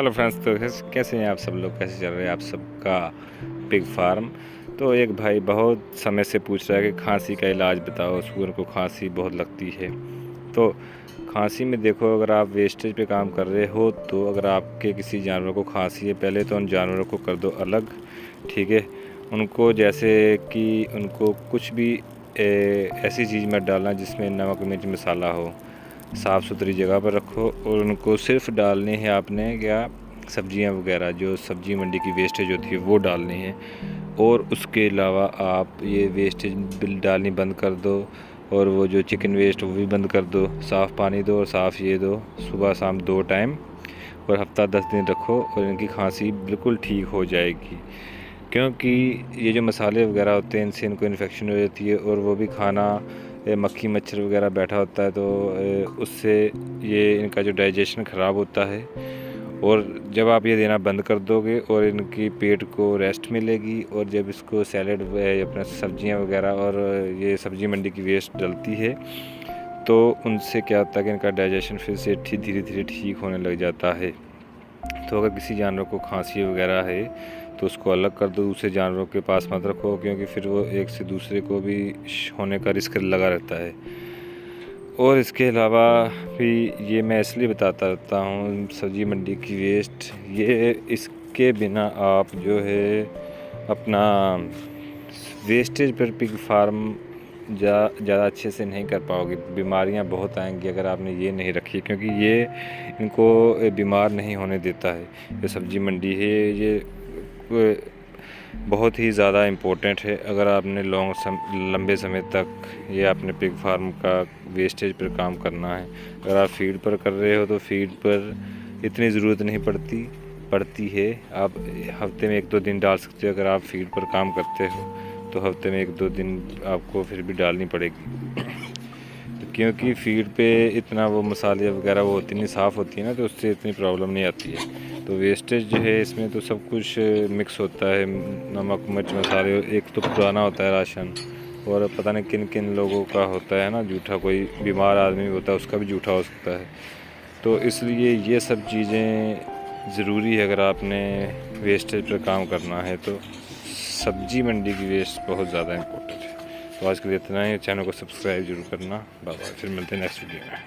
Hello friends, तो कैसे हैं आप सब लोग, कैसे चल रहे हैं आप सबका पिग फार्म। तो एक भाई बहुत समय से पूछ रहा है कि खांसी का इलाज बताओ, सुअर को खांसी बहुत लगती है। तो खांसी में देखो, अगर आप वेस्टेज पे काम कर रहे हो तो अगर आपके किसी जानवर को खांसी है, पहले तो उन जानवरों को कर दो अलग, ठीक है। उनको जैसे कि उनको कुछ भी ऐसी चीज़ मत डालना जिसमें नमक मिर्च मसाला हो। साफ़ सुथरी जगह पर रखो और उनको सिर्फ डालने हैं आपने क्या, सब्जियां वगैरह, जो सब्जी मंडी की वेस्टेज होती है वो डालनी है। और उसके अलावा आप ये वेस्टेज बिल डालनी बंद कर दो, और वो जो चिकन वेस्ट वो भी बंद कर दो। साफ़ पानी दो और साफ़ ये दो, सुबह शाम 2 टाइम, और हफ्ता 10 दिन रखो और इनकी खांसी बिल्कुल ठीक हो जाएगी। क्योंकि ये जो मसाले वगैरह होते हैं इनसे इनको इन्फेक्शन हो जाती है, और वो भी खाना मक्खी मच्छर वगैरह बैठा होता है तो उससे ये इनका जो डाइजेशन ख़राब होता है। और जब आप ये देना बंद कर दोगे और इनकी पेट को रेस्ट मिलेगी, और जब इसको सैलेड अपना सब्जियां वगैरह और ये सब्जी मंडी की वेस्ट डलती है तो उनसे क्या होता है कि इनका डाइजेशन फिर से धीरे धीरे ठीक होने लग जाता है। तो अगर किसी जानवर को खांसी वगैरह है तो उसको अलग कर दो, दूसरे जानवरों के पास मत रखो, क्योंकि फिर वो एक से दूसरे को भी होने का रिस्क लगा रहता है। और इसके अलावा भी ये मैं इसलिए बताता रहता हूँ, सब्जी मंडी की वेस्ट, ये इसके बिना आप जो है अपना वेस्टेज पर पिग फार्म ज़्यादा अच्छे से नहीं कर पाओगे। बीमारियां बहुत आएंगी अगर आपने ये नहीं रखी, क्योंकि ये इनको बीमार नहीं होने देता है। ये सब्जी मंडी है, ये बहुत ही ज़्यादा इम्पोर्टेंट है। अगर आपने लंबे समय तक ये अपने पिग फार्म का वेस्टेज पर काम करना है। अगर आप फीड पर कर रहे हो तो फीड पर इतनी ज़रूरत नहीं पड़ती है, आप हफ्ते में 1-2 दिन डाल सकते हो। अगर आप फीड पर काम करते हो तो हफ्ते में 1-2 दिन आपको फिर भी डालनी पड़ेगी, क्योंकि फीड पे इतना वो मसाले वगैरह वो इतनी साफ़ होती है ना, तो उससे इतनी प्रॉब्लम नहीं आती है। तो वेस्टेज जो है इसमें तो सब कुछ मिक्स होता है, नमक मिर्च मसाले। एक तो पुराना होता है राशन, और पता नहीं किन किन लोगों का होता है ना जूठा, कोई बीमार आदमी होता है उसका भी जूठा हो सकता है। तो इसलिए ये सब चीज़ें ज़रूरी है अगर आपने वेस्टेज पर काम करना है तो। सब्जी मंडी की वेस्ट बहुत ज़्यादा इम्पोर्टेंट है। तो आज के लिए इतना ही। चैनल को सब्सक्राइब जरूर करना। बाय बाय, फिर मिलते हैं नेक्स्ट वीडियो में।